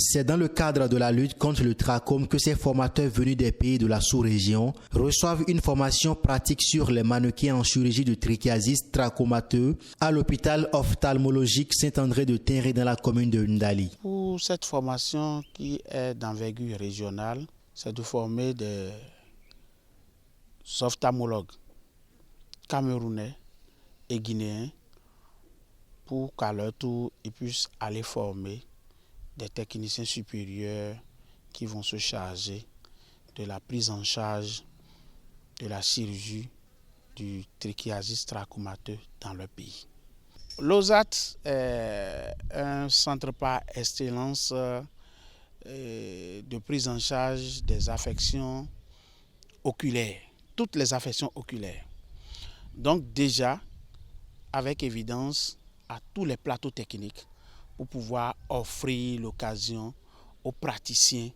C'est dans le cadre de la lutte contre le trachome que ces formateurs venus des pays de la sous-région reçoivent une formation pratique sur les mannequins en chirurgie de trichiasis trachomateux à l'hôpital ophtalmologique Saint-André de Tinré dans la commune de Ndali. Pour cette formation qui est d'envergure régionale, c'est de former des ophtalmologues camerounais et guinéens pour qu'à leur tour, ils puissent aller former des techniciens supérieurs qui vont se charger de la prise en charge de la chirurgie du trichiasis trachomateux dans le pays. L'OSAT est un centre par excellence de prise en charge des affections oculaires, toutes les affections oculaires. Donc déjà, avec évidence, à tous les plateaux techniques pour pouvoir offrir l'occasion aux praticiens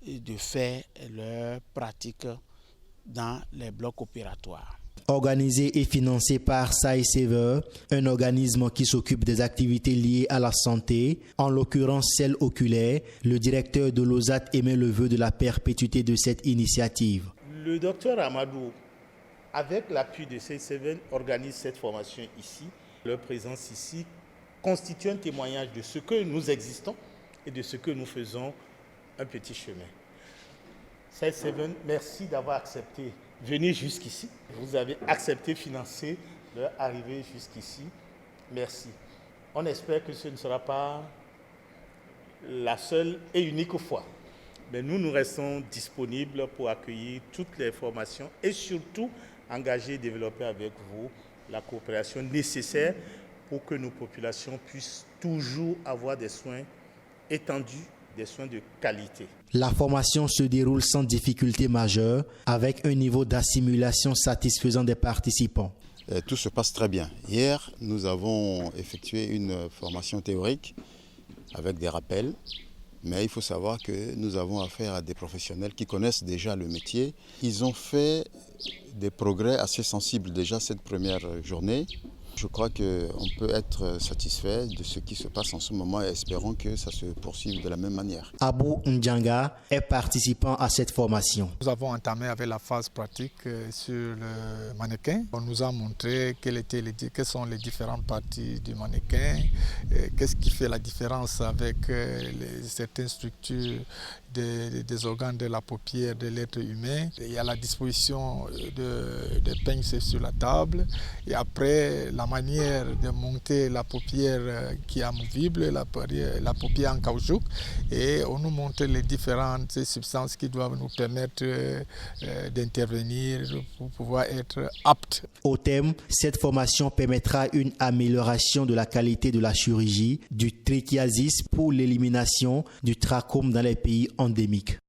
de faire leur pratique dans les blocs opératoires. Organisé et financé par SAI-Saver, un organisme qui s'occupe des activités liées à la santé, en l'occurrence celle oculaire, le directeur de l'OSAT émet le vœu de la perpétuité de cette initiative. Le docteur Amadou, avec l'appui de SAI-Saver, organise cette formation ici. Leur présence ici constitue un témoignage de ce que nous existons et de ce que nous faisons un petit chemin. SAI-Saver, merci d'avoir accepté de venir jusqu'ici. Vous avez accepté de financer leur arrivée jusqu'ici. Merci. On espère que ce ne sera pas la seule et unique fois. Mais nous restons disponibles pour accueillir toutes les formations et surtout engager et développer avec vous la coopération nécessaire pour que nos populations puissent toujours avoir des soins étendus, des soins de qualité. La formation se déroule sans difficulté majeure, avec un niveau d'assimilation satisfaisant des participants. Tout se passe très bien. Hier, nous avons effectué une formation théorique avec des rappels, mais il faut savoir que nous avons affaire à des professionnels qui connaissent déjà le métier. Ils ont fait des progrès assez sensibles déjà cette première journée. Je crois qu'on peut être satisfait de ce qui se passe en ce moment et espérons que ça se poursuive de la même manière. Abou Ndjanga est participant à cette formation. Nous avons entamé avec la phase pratique sur le mannequin. On nous a montré quelles sont les différentes parties du mannequin, qu'est-ce qui fait la différence avec certaines structures des organes de la paupière de l'être humain. Il y a la disposition des pinces sur la table et après la manière de monter la paupière qui est amovible, la paupière en caoutchouc, et on nous montre les différentes substances qui doivent nous permettre d'intervenir pour pouvoir être aptes. Au terme, cette formation permettra une amélioration de la qualité de la chirurgie du trichiasis pour l'élimination du trachome dans les pays endémiques.